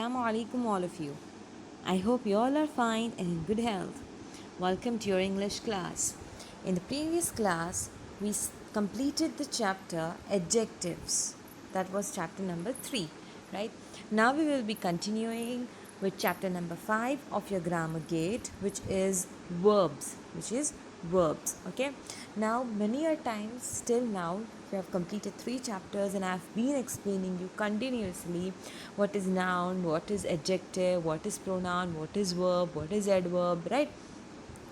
Assalamu alaikum, all of you. I hope you all are fine and in good health. Welcome to your English class. In the previous class, we completed the chapter Adjectives. That was chapter number 3, right? Now we will be continuing with chapter number 5 of your grammar gate, which is verbs. Okay, now many a times till now we have completed 3 chapters and I have been explaining you continuously what is noun, what is adjective, what is pronoun, what is verb, what is adverb, right?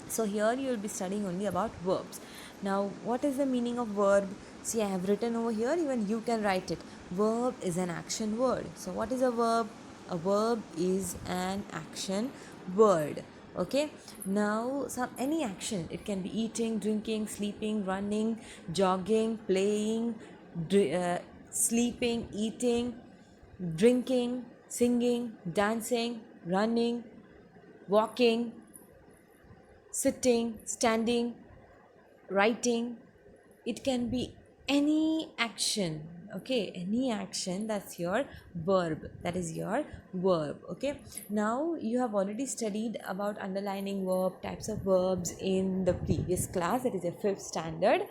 So here you will be studying only about verbs. Now what is the meaning of verb? See, I have written over here, even you can write it. Verb is an action word. So what is a verb? A verb is an action word. Okay, now some any action, it can be eating, drinking, sleeping, running, jogging, playing, sleeping, eating, drinking, singing, dancing, running, walking, sitting, standing, writing. It can be any action. Okay, any action, that's your verb. That is your verb. Okay, now you have already studied about underlining verb, types of verbs in the previous class, that is a fifth standard.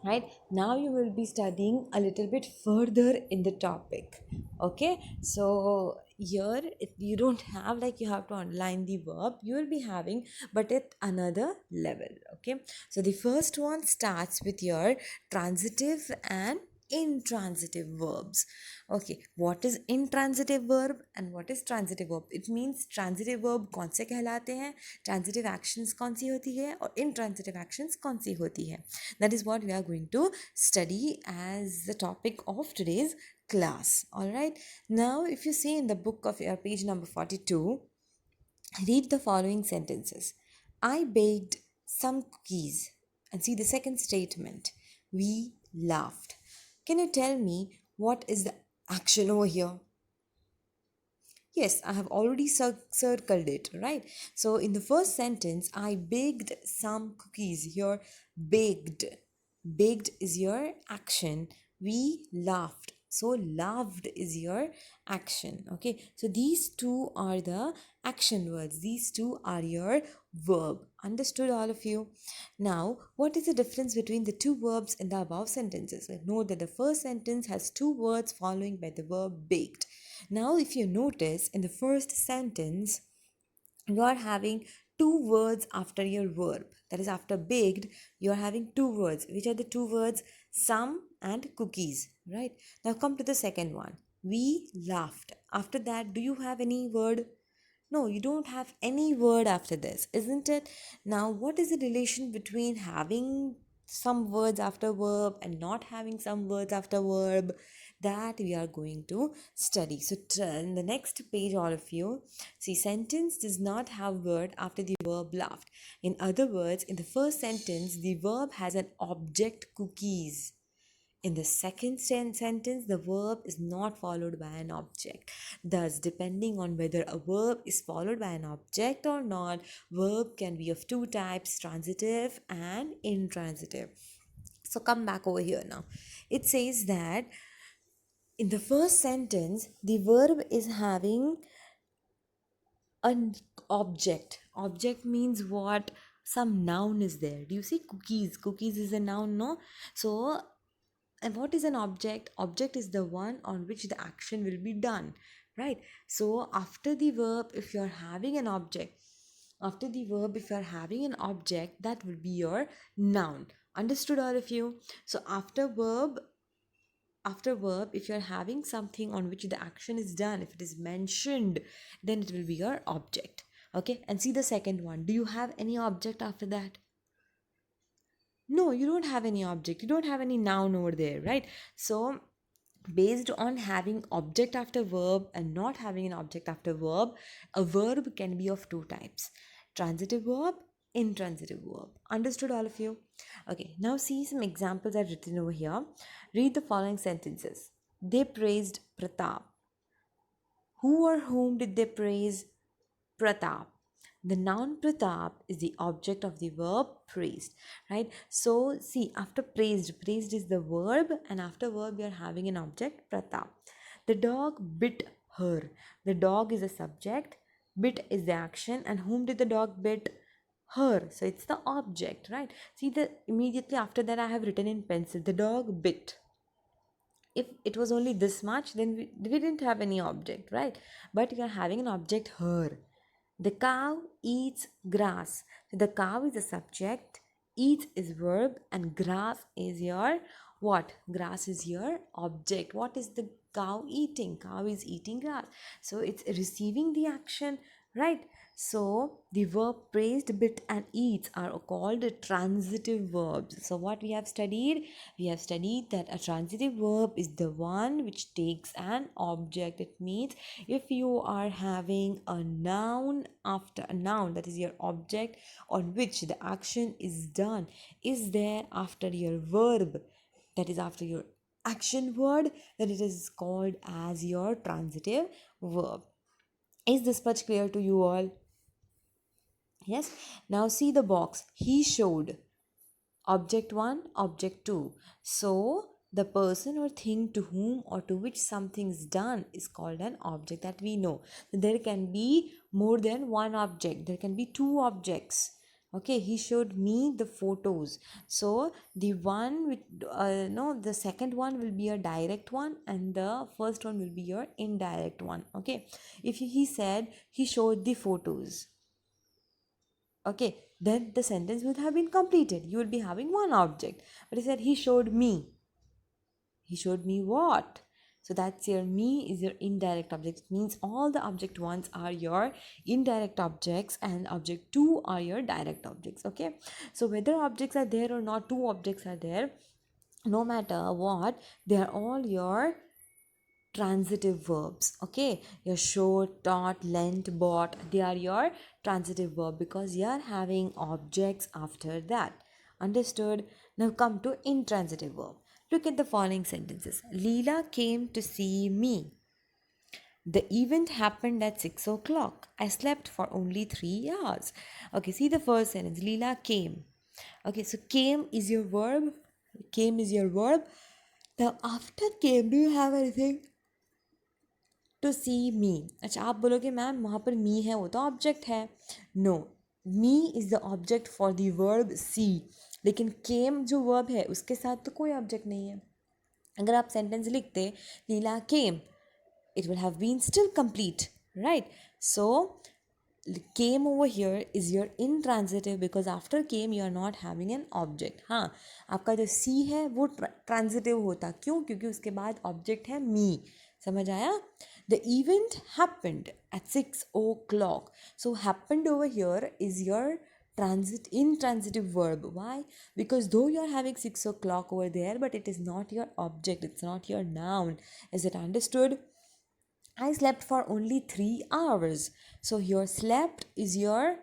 Right now you will be studying a little bit further in the topic. Okay, so here you don't have like you have to underline the verb, you will be having but at another level. Okay, so the first one starts with your transitive and intransitive verbs. Okay, what is intransitive verb and what is transitive verb? It means transitive verb कौन से कहलाते हैं, transitive actions कौन सी होती है और intransitive actions कौन सी होती है. That is what we are going to study as the topic of today's class. All right, now if you see in the book of your page number 42, read the following sentences. I baked some cookies. And see the second statement. We laughed. Can you tell me what is the action over here? Yes, I have already circled it, right? So in the first sentence, I baked some cookies. Here, baked. Baked is your action. We laughed. So laughed is your action. Okay, so these two are the action words. These two are your verb. Understood, all of you? Now, what is the difference between the two verbs in the above sentences? Note that the first sentence has two words following by the verb baked. Now, if you notice in the first sentence, you are having two words after your verb. That is, after baked, you are having two words. Which are the two words? Some and cookies, right? Now, come to the second one. We laughed. After that, do you have any word? No, you don't have any word after this, isn't it? Now, what is the relation between having some words after verb and not having some words after verb? That we are going to study. So, in the next page, all of you, see, sentence does not have word after the verb laughed. In other words, in the first sentence, the verb has an object cookies. In the second sentence, the verb is not followed by an object. Thus, depending on whether a verb is followed by an object or not, verb can be of two types, transitive and intransitive. So, come back over here now. It says that in the first sentence, the verb is having an object. Object means what? Some noun is there. Do you see cookies? Cookies is a noun, no? So, and what is an object? Object is the one on which the action will be done, right? So after the verb, if you're having an object, after the verb, if you're having an object, that will be your noun. Understood, all of you? So after verb, if you're having something on which the action is done, if it is mentioned, then it will be your object. Okay, and see the second one. Do you have any object after that? No, you don't have any object, you don't have any noun over there, right? So based on having object after verb and not having an object after verb, a verb can be of two types: transitive verb, intransitive verb. Understood, all of you? Okay, now see some examples I've written over here. Read the following sentences. They praised Pratap. Who or whom did they praise? Pratap. The noun Pratap is the object of the verb praised, right? So see, after praised is the verb, and after verb we are having an object Pratap. The dog bit her. The dog is the subject, bit is the action, and whom did the dog bit? Her. So it's the object, right? See, the immediately after that I have written in pencil, the dog bit. If it was only this much, then we didn't have any object, right? But we are having an object, her. The cow eats grass. The cow is the subject, eats is verb, and grass is your what? Grass is your object. What is the cow eating? Cow is eating grass. So it's receiving the action, right? So the verb praised, bit, and eats are called transitive verbs. So what we have studied? We have studied that a transitive verb is the one which takes an object. It means if you are having a noun after a noun, that is your object on which the action is done, is there after your verb, that is after your action word, then it is called as your transitive verb. Is this much clear to you all? Yes. Now see the box. He showed. Object 1, object 2. So the person or thing to whom or to which something is done is called an object, that we know. There can be more than one object. There can be two objects. Okay, he showed me the photos. So the one with no, the second one will be a direct one and the first one will be your indirect one. Okay, if he said he showed the photos, okay, then the sentence would have been completed. You will be having one object. But he said he showed me. He showed me what? So that's your me is your indirect object. It means all the object ones are your indirect objects and object two are your direct objects. Okay, so whether objects are there or not, two objects are there, no matter what, they are all your transitive verbs. Okay, your showed, taught, lent, bought, they are your transitive verb because you are having objects after that. Understood? Now come to intransitive verb. Look at the following sentences. Leela came to see me. The event happened at 6 o'clock. I slept for only 3 hours. Okay, see the first sentence. Leela came. Okay, so came is your verb. Came is your verb. Now after came, do you have anything? To see me. अच्छा, आप बोलोगे ma'am वहाँ पर मी है, वो तो object है. No, me is the object for the verb see, लेकिन केम जो वर्ब है उसके साथ तो कोई ऑब्जेक्ट नहीं है. अगर आप सेंटेंस लिखते लीला केम, it would have been still complete, right? So came over here is your intransitive because after came you are not having an object. हाँ, आपका जो सी है वो ट्रांजिटिव होता. क्यों? क्योंकि उसके बाद ऑब्जेक्ट है मी. समझ आया? The event happened at 6 o'clock. So happened over here is your intransitive verb. Why? Because though you are having 6 o'clock over there, but it is not your object, it's not your noun. Is it understood? I slept for only 3 hours. So your slept is your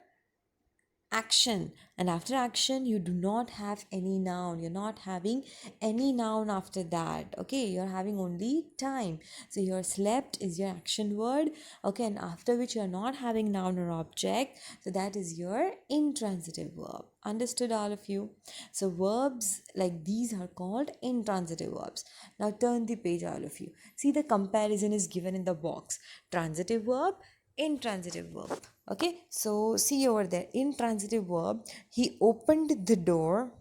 action, and after action you do not have any noun. You're not having any noun after that. Okay, you're having only time. So your slept is your action word. Okay, and after which you're not having noun or object, so that is your intransitive verb. Understood, all of you? So verbs like these are called intransitive verbs. Now turn the page, all of you. See, the comparison is given in the box. Transitive verb, intransitive verb. Okay, so see over there, intransitive verb, he opened the door.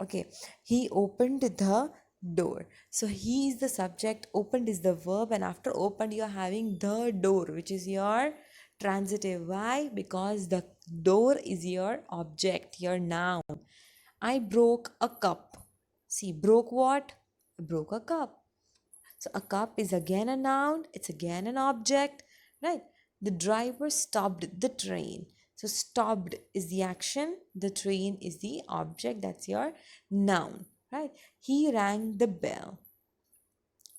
Okay, he opened the door. So he is the subject, opened is the verb, and after opened you are having the door, which is your transitive. Why? Because the door is your object, your noun. I broke a cup. See, broke what? Broke a cup. So a cup is again a noun, it's again an object, right? The driver stopped the train. So stopped is the action, the train is the object, that's your noun, right? He rang the bell.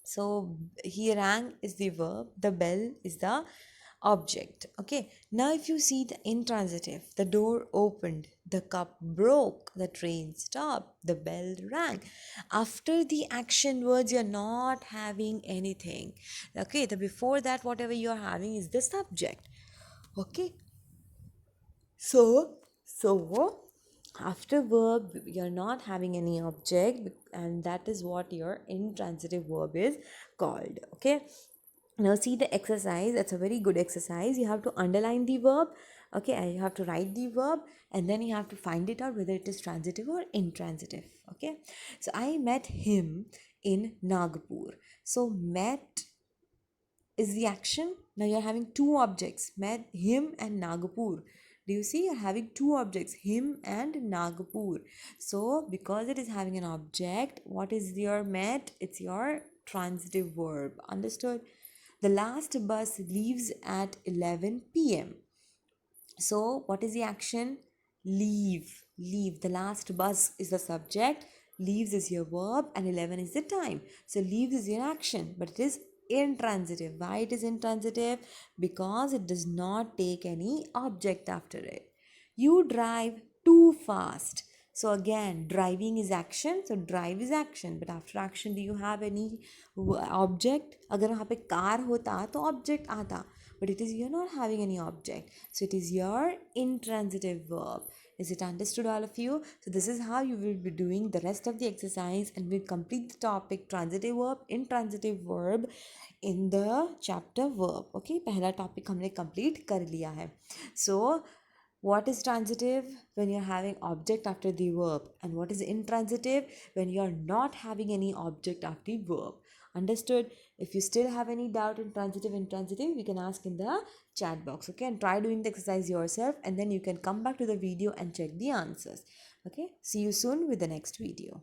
So he rang is the verb, the bell is the object. Okay, now if you see the intransitive, the door opened, the cup broke, the train stopped, the bell rang. After the action words you're not having anything. Okay, the before that whatever you're having is the subject. Okay, so after verb you're not having any object, and that is what your intransitive verb is called. Okay, Now see the exercise. It's a very good exercise. You have to underline the verb. Okay, and you have to write the verb, and then you have to find it out whether it is transitive or intransitive. Okay, so I met him in Nagpur. So met is the action. Now you're having two objects, met him and Nagpur. Do you see? You're having two objects, him and Nagpur. So because it is having an object, what is your met? It's your transitive verb. Understood? The last bus leaves at 11 p.m. So what is the action? Leave. Leave. The last bus is the subject, leaves is your verb, and 11 is the time. So leaves is your action, but it is intransitive. Why it is intransitive? Because it does not take any object after it. You drive too fast. So again, driving is action. So drive is action. But after action, do you have any object? अगर वहाँ पे car होता तो object आता. But it is you're not having any object. So it is your intransitive verb. Is it understood, all of you? So this is how you will be doing the rest of the exercise, and we'll complete the topic transitive verb, intransitive verb in the chapter verb. Okay, पहला topic हमने complete कर लिया है. So what is transitive? When you're having object after the verb. And what is intransitive? When you're not having any object after the verb. Understood? If you still have any doubt in transitive, intransitive, you can ask in the chat box. Okay, and try doing the exercise yourself, and then you can come back to the video and check the answers. Okay, see you soon with the next video.